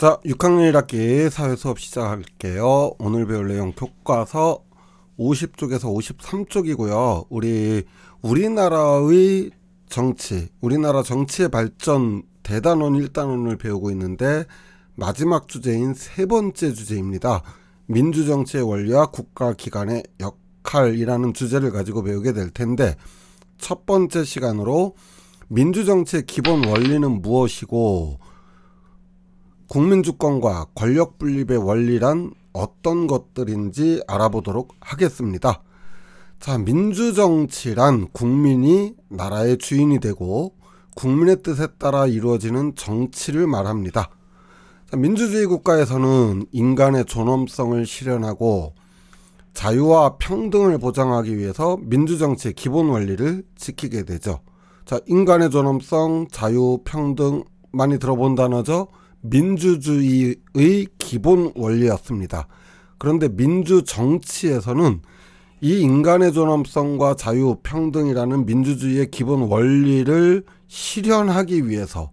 자, 6학년 1학기 사회수업 시작할게요. 오늘 배울 내용 교과서 50쪽에서 53쪽이고요. 우리나라의 정치, 우리나라 정치의 발전 대단원 1단원을 배우고 있는데 마지막 주제인 세 번째 주제입니다. 민주정치의 원리와 국가기관의 역할이라는 주제를 가지고 배우게 될 텐데, 첫 번째 시간으로 민주정치의 기본 원리는 무엇이고 국민주권과 권력분립의 원리란 어떤 것들인지 알아보도록 하겠습니다. 자, 민주정치란 국민이 나라의 주인이 되고 국민의 뜻에 따라 이루어지는 정치를 말합니다. 자, 민주주의 국가에서는 인간의 존엄성을 실현하고 자유와 평등을 보장하기 위해서 민주정치의 기본 원리를 지키게 되죠. 자, 인간의 존엄성, 자유, 평등 많이 들어본 단어죠. 민주주의의 기본 원리였습니다. 그런데 민주정치에서는 이 인간의 존엄성과 자유, 평등이라는 민주주의의 기본 원리를 실현하기 위해서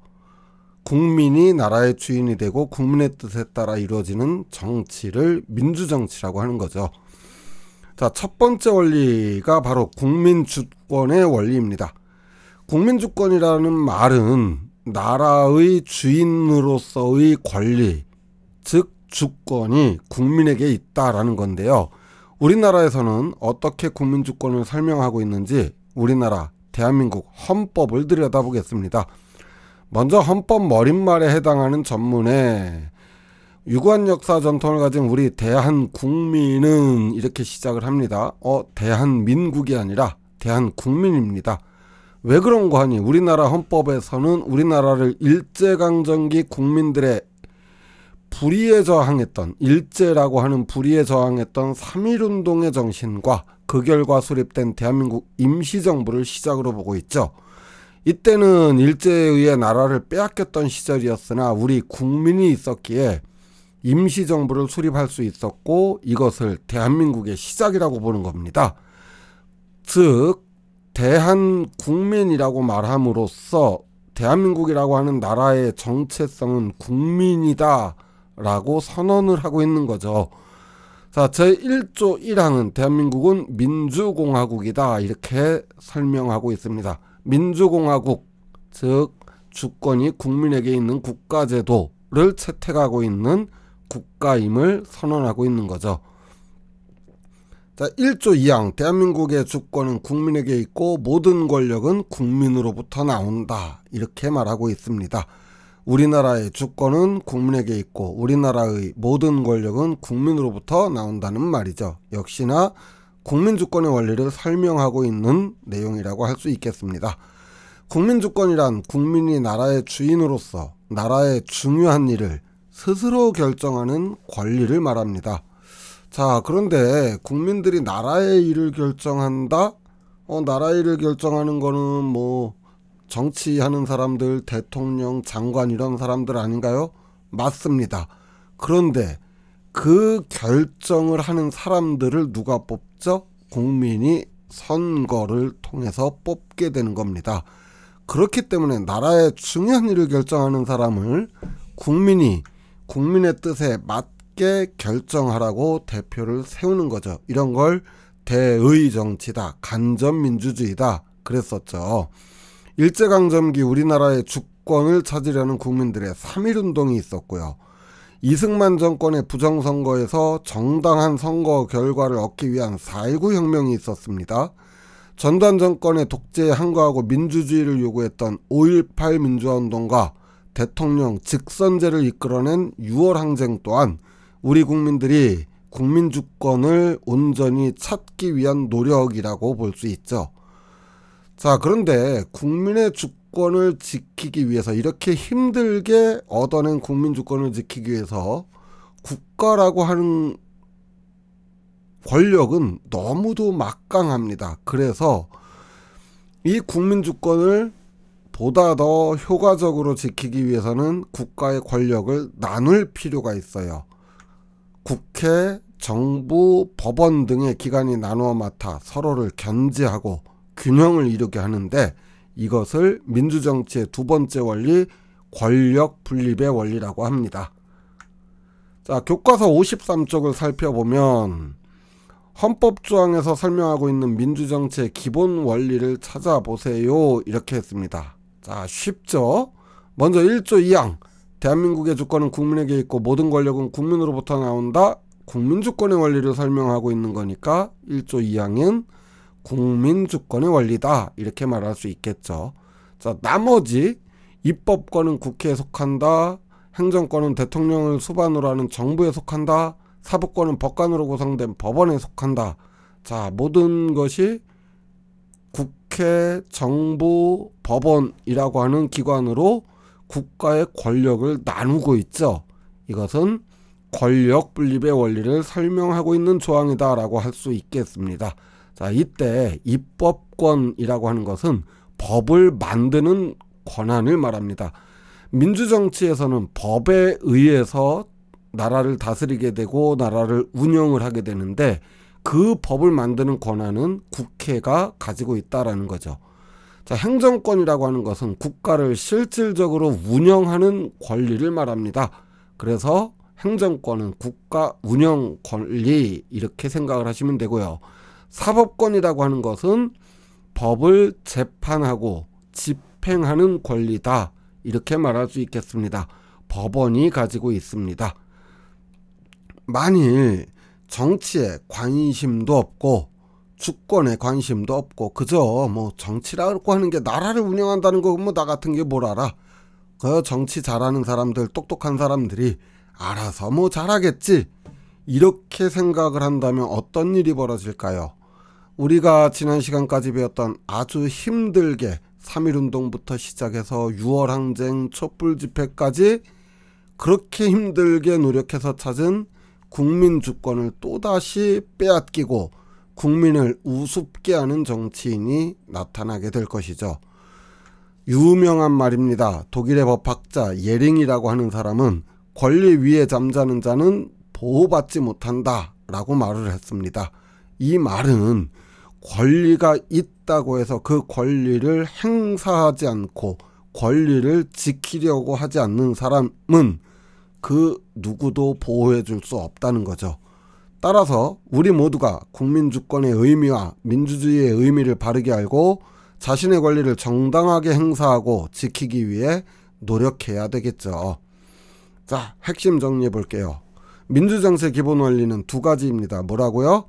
국민이 나라의 주인이 되고 국민의 뜻에 따라 이루어지는 정치를 민주정치라고 하는 거죠. 자, 첫 번째 원리가 바로 국민주권의 원리입니다. 국민주권이라는 말은 나라의 주인으로서의 권리, 즉 주권이 국민에게 있다라는 건데요. 우리나라에서는 어떻게 국민주권을 설명하고 있는지 우리나라 대한민국 헌법을 들여다보겠습니다. 먼저 헌법 머릿말에 해당하는 전문에 유구한 역사 전통을 가진 우리 대한국민은 이렇게 시작을 합니다. 대한민국이 아니라 대한국민입니다. 왜 그런 거 하니? 우리나라 헌법에서는 우리나라를 일제강점기 국민들의 불의에 저항했던, 일제라고 하는 불의에 저항했던 3.1운동의 정신과 그 결과 수립된 대한민국 임시정부를 시작으로 보고 있죠. 이때는 일제에 의해 나라를 빼앗겼던 시절이었으나 우리 국민이 있었기에 임시정부를 수립할 수 있었고 이것을 대한민국의 시작이라고 보는 겁니다. 즉 대한국민이라고 말함으로써 대한민국이라고 하는 나라의 정체성은 국민이다 라고 선언을 하고 있는 거죠. 자, 제1조 1항은 대한민국은 민주공화국이다 이렇게 설명하고 있습니다. 민주공화국, 즉 주권이 국민에게 있는 국가제도를 채택하고 있는 국가임을 선언하고 있는 거죠. 자, 1조 2항 대한민국의 주권은 국민에게 있고 모든 권력은 국민으로부터 나온다 이렇게 말하고 있습니다. 우리나라의 주권은 국민에게 있고 우리나라의 모든 권력은 국민으로부터 나온다는 말이죠. 역시나 국민주권의 원리를 설명하고 있는 내용이라고 할 수 있겠습니다. 국민주권이란 국민이 나라의 주인으로서 나라의 중요한 일을 스스로 결정하는 권리를 말합니다. 자, 그런데 국민들이 나라의 일을 결정한다? 나라의 일을 결정하는 거는 뭐 정치하는 사람들, 대통령, 장관 이런 사람들 아닌가요? 맞습니다. 그런데 그 결정을 하는 사람들을 누가 뽑죠? 국민이 선거를 통해서 뽑게 되는 겁니다. 그렇기 때문에 나라의 중요한 일을 결정하는 사람을 국민이 국민의 뜻에 맞게 결정하라고 대표를 세우는 거죠. 이런 걸 대의정치다, 간접민주주의다 그랬었죠. 일제강점기 우리나라의 주권을 찾으려는 국민들의 3.1운동이 있었고요. 이승만 정권의 부정선거에서 정당한 선거 결과를 얻기 위한 4.19 혁명이 있었습니다. 전두환 정권의 독재에 항거하고 민주주의를 요구했던 5.18 민주화운동과 대통령 직선제를 이끌어낸 6월 항쟁 또한 우리 국민들이 국민주권을 온전히 찾기 위한 노력이라고 볼 수 있죠. 자, 그런데 국민의 주권을 지키기 위해서 이렇게 힘들게 얻어낸 국민주권을 지키기 위해서 국가라고 하는 권력은 너무도 막강합니다. 그래서 이 국민주권을 보다 더 효과적으로 지키기 위해서는 국가의 권력을 나눌 필요가 있어요. 국회, 정부, 법원 등의 기관이 나누어 맡아 서로를 견제하고 균형을 이루게 하는데 이것을 민주정치의 두 번째 원리, 권력 분립의 원리라고 합니다. 자, 교과서 53쪽을 살펴보면 헌법조항에서 설명하고 있는 민주정치의 기본 원리를 찾아보세요. 이렇게 했습니다. 자, 쉽죠? 먼저 1조 2항. 대한민국의 주권은 국민에게 있고 모든 권력은 국민으로부터 나온다. 국민주권의 원리를 설명하고 있는 거니까 1조 2항은 국민주권의 원리다. 이렇게 말할 수 있겠죠. 자, 나머지 입법권은 국회에 속한다. 행정권은 대통령을 수반으로 하는 정부에 속한다. 사법권은 법관으로 구성된 법원에 속한다. 자, 모든 것이 국회, 정부, 법원이라고 하는 기관으로 국가의 권력을 나누고 있죠. 이것은 권력 분립의 원리를 설명하고 있는 조항이다 라고 할 수 있겠습니다. 자, 이때 입법권이라고 하는 것은 법을 만드는 권한을 말합니다. 민주정치에서는 법에 의해서 나라를 다스리게 되고 나라를 운영을 하게 되는데 그 법을 만드는 권한은 국회가 가지고 있다라는 거죠. 자, 행정권이라고 하는 것은 국가를 실질적으로 운영하는 권리를 말합니다. 그래서 행정권은 국가 운영 권리 이렇게 생각을 하시면 되고요. 사법권이라고 하는 것은 법을 재판하고 집행하는 권리다. 이렇게 말할 수 있겠습니다. 법원이 가지고 있습니다. 만일 정치에 관심도 없고 주권에 관심도 없고 그저 뭐 정치라고 하는 게 나라를 운영한다는 거 뭐 나 같은 게 뭘 알아? 그 정치 잘하는 사람들, 똑똑한 사람들이 알아서 뭐 잘하겠지. 이렇게 생각을 한다면 어떤 일이 벌어질까요? 우리가 지난 시간까지 배웠던 아주 힘들게 3.1운동부터 시작해서 6월항쟁, 촛불집회까지 그렇게 힘들게 노력해서 찾은 국민주권을 또다시 빼앗기고 국민을 우습게 하는 정치인이 나타나게 될 것이죠. 유명한 말입니다. 독일의 법학자 예링이라고 하는 사람은 권리 위에 잠자는 자는 보호받지 못한다 라고 말을 했습니다. 이 말은 권리가 있다고 해서 그 권리를 행사하지 않고 권리를 지키려고 하지 않는 사람은 그 누구도 보호해 줄 수 없다는 거죠. 따라서 우리 모두가 국민주권의 의미와 민주주의의 의미를 바르게 알고 자신의 권리를 정당하게 행사하고 지키기 위해 노력해야 되겠죠. 자, 핵심 정리해 볼게요. 민주정치의 기본 원리는 두 가지입니다. 뭐라고요?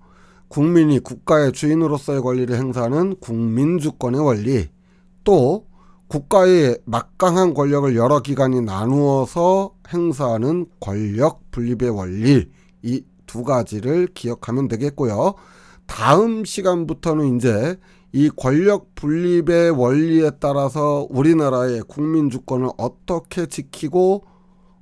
국민이 국가의 주인으로서의 권리를 행사하는 국민주권의 원리, 또 국가의 막강한 권력을 여러 기관이 나누어서 행사하는 권력 분립의 원리, 이 두 가지를 기억하면 되겠고요. 다음 시간부터는 이제 이 권력 분립의 원리에 따라서 우리나라의 국민주권을 어떻게 지키고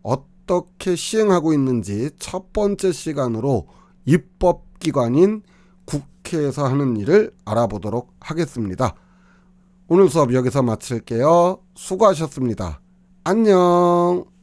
어떻게 시행하고 있는지 첫 번째 시간으로 입법기관인 국회에서 하는 일을 알아보도록 하겠습니다. 오늘 수업 여기서 마칠게요. 수고하셨습니다. 안녕.